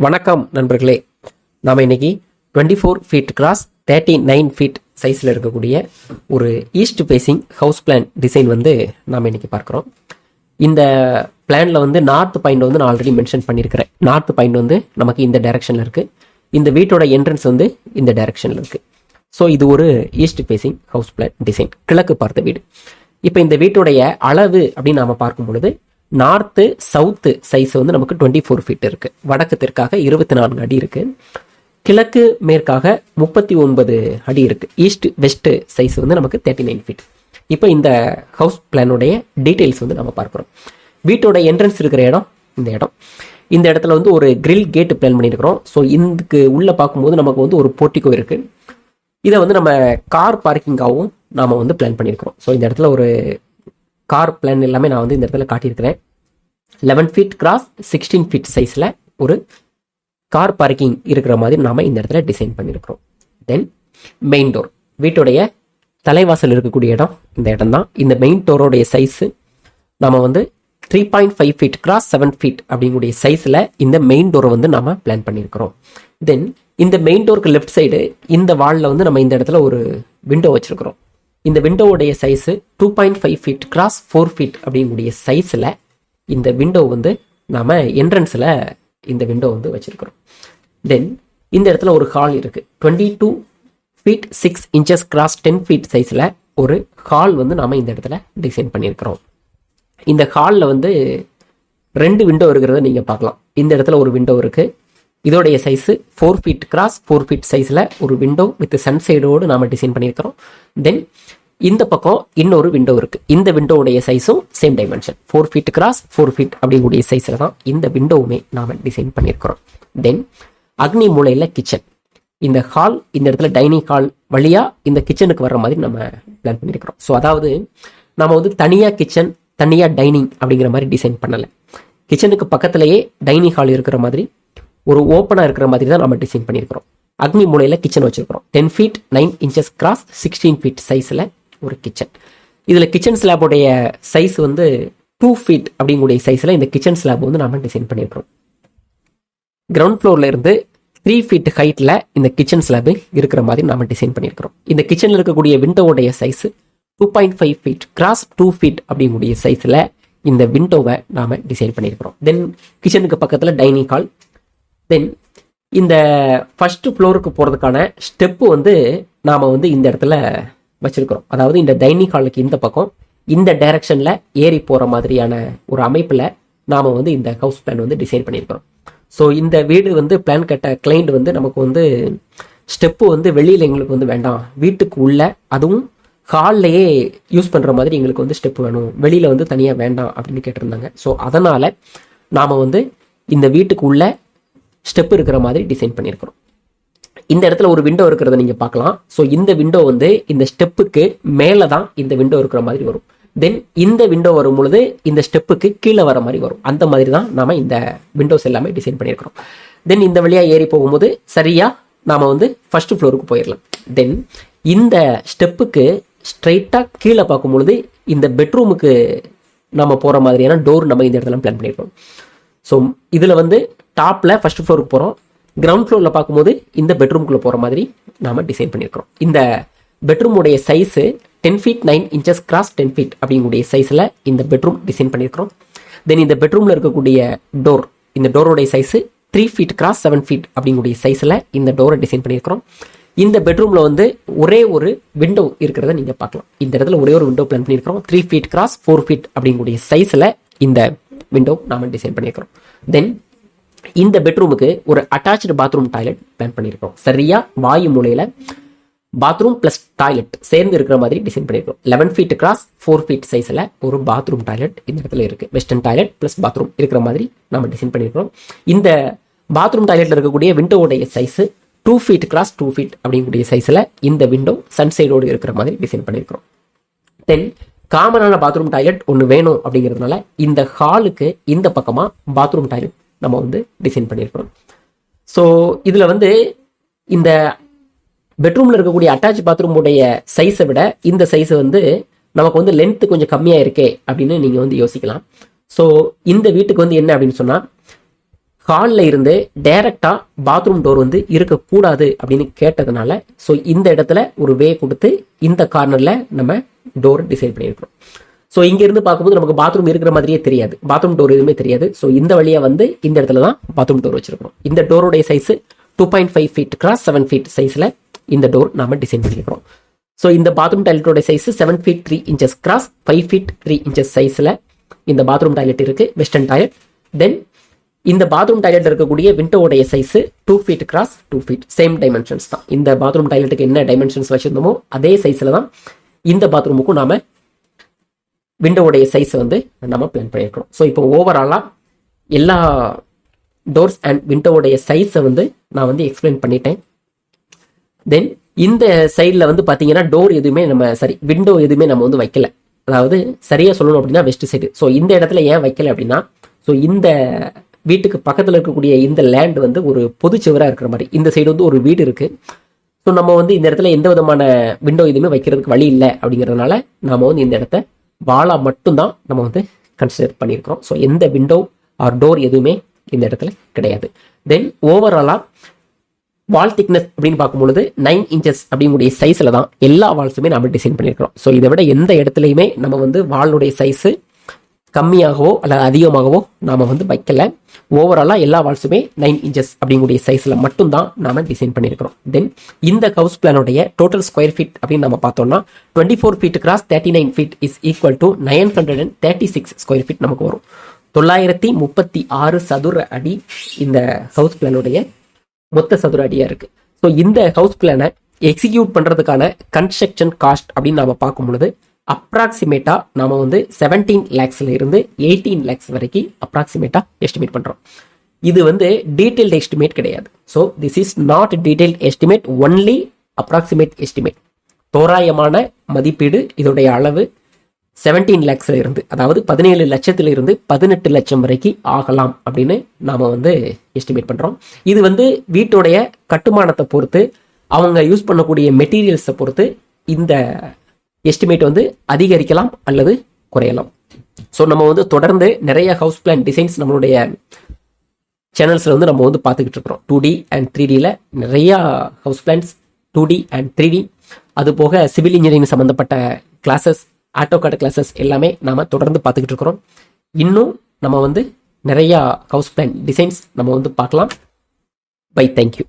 வணக்கம் நண்பர்களே. நாம் இன்னைக்கு 24 ஃபீட் கிராஸ் 39 ஃபீட் சைஸில் இருக்கக்கூடிய ஒரு east facing house plan design வந்து நாம் இன்னைக்கு பார்க்குறோம். இந்த பிளானில் வந்து நார்த் பாயிண்ட் வந்து நான் ஆல்ரெடி மென்ஷன் பண்ணியிருக்கிறேன். நார்த் பாயிண்ட் வந்து நமக்கு இந்த டைரக்ஷனில் இருக்குது. இந்த வீட்டோட என்ட்ரன்ஸ் வந்து இந்த டைரக்ஷனில் இருக்குது. ஸோ இது ஒரு east facing house plan design, கிழக்கு பார்த்த வீடு. இப்போ இந்த வீட்டுடைய அளவு அப்படின்னு நாம் பார்க்கும் பொழுது நார்த்து சவுத்து சைஸ் வந்து நமக்கு 24 ஃபீட் இருக்குது. வடக்கு தெற்காக 24 அடி இருக்குது. கிழக்கு மேற்காக 39 அடி இருக்குது. ஈஸ்ட் வெஸ்ட் சைஸ் வந்து நமக்கு 39 ஃபீட். இப்போ இந்த ஹவுஸ் பிளானுடைய டீட்டெயில்ஸ் வந்து நம்ம பார்க்குறோம். வீட்டோட என்ட்ரன்ஸ் இருக்கிற இடம் இந்த இடத்துல வந்து ஒரு கிரில் கேட் பிளான் பண்ணியிருக்கிறோம். ஸோ இதுக்கு உள்ளே பார்க்கும்போது நமக்கு வந்து ஒரு போர்ட்டிகோ இருக்குது. இதை வந்து நம்ம கார் பார்க்கிங்காகவும் நாம் வந்து பிளான் பண்ணியிருக்கிறோம். ஸோ இந்த இடத்துல ஒரு கார் பிளான் எல்லாமே நான் வந்து இந்த இடத்துல காட்டியிருக்கிறேன். 11 ஃபீட் கிராஸ் 16 ஃபீட் சைஸில் ஒரு கார் பார்க்கிங் இருக்கிற மாதிரி நாம் இந்த இடத்துல டிசைன் பண்ணியிருக்கிறோம். தென் மெயின் டோர், வீட்டுடைய தலைவாசல் இருக்கக்கூடிய இடம் இந்த இடம் தான். இந்த மெயின் டோரோடைய சைஸு நாம் வந்து 3.5 ஃபீட் கிராஸ் 7 ஃபீட் அப்படிங்கக்கூடிய சைஸில் இந்த மெயின் டோரை வந்து நாம் பிளான் பண்ணியிருக்கிறோம். தென் இந்த மெயின் டோருக்கு லெஃப்ட் சைடு இந்த வாலில் வந்து நம்ம இந்த இடத்துல ஒரு விண்டோ வச்சுருக்கிறோம். இந்த விண்டோவுடைய சைஸு 2.5 ஃபீட் கிராஸ் 4 ஃபீட் அப்படிங்கக்கூடிய சைஸில் இந்த விண்டோ வந்து நாம் என்ட்ரன்ஸில் இந்த விண்டோ வந்து வச்சுருக்கிறோம். தென் இந்த இடத்துல ஒரு ஹால் இருக்குது. 22 ஃபீட் 6 இன்ச்சஸ் கிராஸ் 10 ஃபீட் சைஸில் ஒரு ஹால் வந்து நாம் இந்த இடத்துல டிசைன் பண்ணியிருக்கிறோம். இந்த ஹாலில் வந்து 2 விண்டோ இருக்கிறத நீங்கள் பார்க்கலாம். இந்த இடத்துல ஒரு விண்டோ இருக்குது. இதோடைய சைஸு 4 ஃபீட் கிராஸ் 4 ஃபீட் சைஸில் ஒரு விண்டோ வித் சன்சைடோடு நாம் டிசைன் பண்ணியிருக்கிறோம். தென் இந்த பக்கம் இன்னொரு விண்டோ இருக்குது. இந்த விண்டோவுடைய சைஸும் same dimension 4 feet cross 4 feet அப்படிங்கக்கூடிய சைஸில் தான் இந்த விண்டோவுமே நாம் டிசைன் பண்ணியிருக்கிறோம். தென் அக்னி மூலையில் கிச்சன். இந்த ஹால் இந்த இடத்துல டைனிங் ஹால் வழியாக இந்த கிச்சனுக்கு வர்ற மாதிரி நம்ம பிளான் பண்ணியிருக்கிறோம். ஸோ அதாவது நம்ம வந்து தனியாக கிச்சன் தனியாக டைனிங் அப்படிங்கிற மாதிரி டிசைன் பண்ணலை. கிச்சனுக்கு பக்கத்துலேயே டைனிங் ஹால் இருக்கிற மாதிரி ஒரு ஓப்பனாக இருக்கிற மாதிரி தான் நம்ம டிசைன் பண்ணியிருக்கிறோம். அக்னி மூலையில் கிச்சன் வச்சுருக்கிறோம். 10 ஃபீட் 9 இன்ச்சஸ் கிராஸ் 16 ஃபீட் சைஸில் ஒரு கிச்சன். இதில் கிச்சன் ஸ்லாபோடைய சைஸ் வந்து 2 ஃபீட் அப்படிங்கக்கூடிய சைஸில் இந்த கிச்சன் ஸ்லாப் வந்து நம்ம டிசைன் பண்ணியிருக்கிறோம். கிரவுண்ட் ஃப்ளோரில் இருந்து 3 ஃபீட் ஹைட்டில் இந்த கிச்சன் ஸ்லாப் இருக்கிற மாதிரி நம்ம டிசைன் பண்ணியிருக்கிறோம். இந்த கிச்சனில் இருக்கக்கூடிய விண்டோவுடைய சைஸு 2.5 ஃபீட் கிராஸ் 2 ஃபீட் அப்படிங்கக்கூடிய சைஸில் இந்த விண்டோவை நாம் டிசைன் பண்ணியிருக்கிறோம். தென் கிச்சனுக்கு பக்கத்தில் டைனிங் ஹால். தென் இந்த ஃபஸ்ட்டு ஃப்ளோருக்கு போகிறதுக்கான ஸ்டெப்பு வந்து நாம் வந்து இந்த இடத்துல வச்சுருக்கிறோம். அதாவது இந்த டைனிங் ஹாலுக்கு இந்த பக்கம் இந்த டைரக்ஷனில் ஏறி போகிற மாதிரியான ஒரு அமைப்பில் நாம் வந்து இந்த ஹவுஸ் பிளான் வந்து டிசைன் பண்ணியிருக்கிறோம். ஸோ இந்த வீடு வந்து பிளான் கட்ட கிளைண்ட் வந்து நமக்கு வந்து ஸ்டெப்பு வந்து வெளியில் எங்களுக்கு வந்து வேண்டாம், வீட்டுக்கு உள்ள அதுவும் ஹால்லையே யூஸ் பண்ணுற மாதிரி எங்களுக்கு வந்து ஸ்டெப்பு வேணும், வெளியில் வந்து தனியாக வேண்டாம் அப்படின்னு கேட்டிருந்தாங்க. ஸோ அதனால் நாம் வந்து இந்த வீட்டுக்கு உள்ள ஸ்டெப் இருக்கிற மாதிரி டிசைன் பண்ணியிருக்கிறோம். இந்த இடத்துல ஒரு விண்டோ இருக்கிறத நீங்கள் பார்க்கலாம். ஸோ இந்த விண்டோ வந்து இந்த ஸ்டெப்புக்கு மேலே தான் இந்த விண்டோ இருக்கிற மாதிரி வரும். தென் இந்த விண்டோ வரும் பொழுது இந்த ஸ்டெப்புக்கு கீழே வர மாதிரி வரும். அந்த மாதிரி தான் நாம் இந்த விண்டோஸ் எல்லாமே டிசைன் பண்ணியிருக்கிறோம். தென் இந்த வழியாக ஏறி போகும்போது சரியாக நாம் வந்து ஃபர்ஸ்ட் ஃப்ளோருக்கு போயிடலாம். தென் இந்த ஸ்டெப்புக்கு ஸ்ட்ரைட்டாக கீழே பார்க்கும் பொழுது இந்த பெட்ரூமுக்கு நம்ம போகிற மாதிரியான டோர் நம்ம இந்த இடத்துல பிளான் பண்ணியிருக்கோம். ஸோ இதில் வந்து டாப்பில் ஃபர்ஸ்ட் ஃப்ளோருக்கு போகிறோம். கிரவுண்ட் ஃப்ளோரில் பார்க்கும்போது இந்த பெட்ரூம்குள்ளே போகிற மாதிரி நாம் டிசைன் பண்ணியிருக்கிறோம். இந்த பெட்ரூமுடைய size 10 feet 9 inches cross 10 feet அப்படிங்கக்கூடிய சைஸில் இந்த பெட்ரூம் டிசைன் பண்ணியிருக்கிறோம். தென் இந்த பெட்ரூமில் இருக்கக்கூடிய டோர், இந்த டோரோடைய சைஸு 3 ஃபீட் கிராஸ் 7 ஃபீட் அப்படிங்கக்கூடிய சைஸில் இந்த டோரை டிசைன் பண்ணியிருக்கிறோம். இந்த பெட்ரூமில் வந்து ஒரே ஒரு விண்டோ இருக்கிறத நீங்கள் பார்க்கலாம். இந்த இடத்துல ஒரே ஒரு விண்டோ பிளான் பண்ணியிருக்கிறோம். 3 ஃபீட் கிராஸ் 4 ஃபீட் அப்படிங்கக்கூடிய சைஸில் இந்த விண்டோ நாம் டிசைன் பண்ணியிருக்கிறோம். தென் இந்த பெட்ரூமுக்கு ஒரு அட்டாச்சு பாத்ரூம் டாய்லெட் பிளான் பண்ணியிருக்கிறோம். சரியாக வாயு மூலையில் பாத்ரூம் ப்ளஸ் டாய்லெட் சேர்ந்து இருக்கிற மாதிரி டிசைன் பண்ணியிருக்கிறோம். 11 ஃபீட் கிராஸ் 4 ஃபீட் சைஸில் ஒரு பாத்ரூம் டாய்லெட் இந்த இடத்துல இருக்குது. வெஸ்டர்ன் டாய்லெட் ப்ளஸ் பாத்ரூம் இருக்கிற மாதிரி நம்ம டிசைன் பண்ணியிருக்கிறோம். இந்த பாத்ரூம் டாய்லெட்டில் இருக்கக்கூடிய விண்டோவுடைய சைஸு 2 ஃபீட் கிராஸ் 2 ஃபீட் அப்படிங்கக்கூடிய சைஸில் இந்த விண்டோ சன்சைடோடு இருக்கிற மாதிரி டிசைன் பண்ணியிருக்கிறோம். தென் காமனான பாத்ரூம் டாய்லெட் ஒன்று வேணும் அப்படிங்கிறதுனால இந்த ஹாலுக்கு இந்த பக்கமாக பாத்ரூம் டாய்லெட் நம்ம வந்து டிசைன் பண்ணியிருக்கிறோம். ஸோ இதில் வந்து இந்த பெட்ரூமில் இருக்கக்கூடிய அட்டாச் பாத்ரூமுடைய சைஸை விட இந்த சைஸை வந்து நமக்கு வந்து லென்த்து கொஞ்சம் கம்மியாக இருக்கே அப்படின்னு நீங்கள் வந்து யோசிக்கலாம். ஸோ இந்த வீட்டுக்கு வந்து என்ன அப்படின்னு சொன்னால் ஹாலில் இருந்து டைரக்டா பாத்ரூம் டோர் வந்து இருக்கக்கூடாது அப்படின்னு கேட்டதுனால ஸோ இந்த இடத்துல ஒரு வே கொடுத்து இந்த கார்னர்ல நம்ம டோர் டிசைன் பண்ணியிருக்கிறோம். ஸோ இங்க இருந்து பார்க்கும்போது நமக்கு பாத்ரூம் இருக்கிற மாதிரியே தெரியாது, பாத்ரூம் டோர் எதுவுமே தெரியாது. ஸோ இந்த வழியா வந்து இந்த இடத்துல தான் பாத்ரூம் டோர் வச்சிருக்கோம். இந்த டோருடைய சைஸ் 2.5 feet கிராஸ் 7 feet சைஸ்ல இந்த டோர் நாம டிசைன் பண்ணியிருக்கிறோம். ஸோ இந்த பாத்ரூம் டாய்லெட்டோட size 7 feet 3 inches cross 5 feet 3 inches சைஸ்ல இந்த பாத்ரூம் டாய்லெட் இருக்கு, வெஸ்டர்ன் டாய்லெட். தென் இந்த பாத்ரூம் டாய்லெட் இருக்கக்கூடிய விண்டோவுடைய size 2 feet cross 2 feet, same dimensions தான். இந்த பாத்ரூம் டாய்லெட்டுக்கு என்ன டைமென்ஷன்ஸ் வச்சிருந்தோமோ அதே சைஸ்ல தான் இந்த பாத்ரூமுக்கும் நாம விண்டோவுடைய சைஸ் வந்து நம்ம பிளான் பண்ணியிருக்கிறோம். ஸோ இப்போ ஓவராலா எல்லா டோர்ஸ் அண்ட் விண்டோவுடைய சைஸை வந்து நான் வந்து எக்ஸ்பிளைன் பண்ணிட்டேன். தென் இந்த சைடில் வந்து பார்த்தீங்கன்னா டோர் எதுவுமே விண்டோ எதுவுமே நம்ம வந்து வைக்கல. அதாவது சரியா சொல்லணும் அப்படின்னா வெஸ்ட் சைடு. ஸோ இந்த இடத்துல ஏன் வைக்கல அப்படின்னா, ஸோ இந்த வீட்டுக்கு பக்கத்தில் இருக்கக்கூடிய இந்த லேண்ட் வந்து ஒரு பொது சுவராக இருக்கிற மாதிரி, இந்த சைடு வந்து ஒரு வீடு இருக்கு. ஸோ நம்ம வந்து இந்த இடத்துல எந்த விதமான விண்டோ எதுவுமே வைக்கிறதுக்கு வழி இல்லை அப்படிங்கிறதுனால நாம வந்து இந்த இடத்த வாலா மட்டும்தான் நம்ம வந்து கன்சிடர் பண்ணியிருக்கிறோம். ஸோ எந்த விண்டோ ஆர் டோர் எதுவுமே இந்த இடத்துல கிடையாது. தென் ஓவராலா வால் திக்னஸ் அப்படின்னு பார்க்கும்பொழுது 9 inches அப்படிங்குடைய சைஸ்ல தான் எல்லா வால்ஸுமே நம்ம டிசைன் பண்ணியிருக்கிறோம். ஸோ இதை விட எந்த இடத்துலையுமே நம்ம வந்து வாலுடைய சைஸு கம்மியாகவோ அல்லது அதிகமாகவோ நாம வந்து வைக்கல. ஓவராலா எல்லா வால்ஸுமே 9 inches அப்படிங்குடைய சைஸ்ல மட்டும்தான் நாம டிசைன் பண்ணியிருக்கிறோம். தென் இந்த ஹவுஸ் பிளானுடைய டோட்டல் ஸ்கொயர் ஃபீட் அப்படின்னு நம்ம பார்த்தோம்னா 24 feet cross 39 feet is equal to 936 square feet நமக்கு வரும். 936 சதுர அடி இந்த ஹவுஸ் பிளானுடைய மொத்த சதுர அடியா இருக்கு. ஸோ இந்த ஹவுஸ் பிளானை எக்ஸிக்யூட் பண்றதுக்கான கன்ஸ்ட்ரக்ஷன் காஸ்ட் அப்படின்னு நாம பார்க்கும் பொழுது அப்ராக்சிமேட்டா நாம வந்து 17 lakhsல இருந்து 18 lakhs வரைக்கும் அப்ராக்சிமேட்டா எஸ்டிமேட் பண்றோம். இது வந்து டீடைல்டு எஸ்டிமேட் கிடையாது. So this is not detailed estimate, only approximate estimate. தோராயமான மதிப்பீடு. இதோடைய அளவு 17 lakhsல இருந்து, அதாவது 17 லட்சத்துல இருந்து 18 லட்சம் வரைக்கும் ஆகலாம் அப்படின்னு நாம வந்து எஸ்டிமேட் பண்றோம். இது வந்து வீட்டுடைய கட்டுமானத்தை பொறுத்து, அவங்க யூஸ் பண்ணக்கூடிய மெட்டீரியல்ஸை பொறுத்து இந்த எஸ்டிமேட் வந்து அதிகரிக்கலாம் அல்லது குறையலாம். ஸோ நம்ம வந்து தொடர்ந்து நிறைய ஹவுஸ் பிளான் டிசைன்ஸ் நம்மளுடைய சேனல்ஸ்ல வந்து நம்ம வந்து பார்த்துக்கிட்டு இருக்கிறோம். 2D அண்ட் 3Dல நிறைய house plans 2D and 3D, அது போக சிவில் இன்ஜினியரிங் சம்பந்தப்பட்ட கிளாஸஸ், ஆட்டோகாட் கிளாஸஸ் எல்லாமே நாம தொடர்ந்து பார்த்துக்கிட்டு இருக்கிறோம். இன்னும் நம்ம வந்து நிறைய ஹவுஸ் பிளான் டிசைன்ஸ் நம்ம வந்து பார்க்கலாம். Bye, thank you.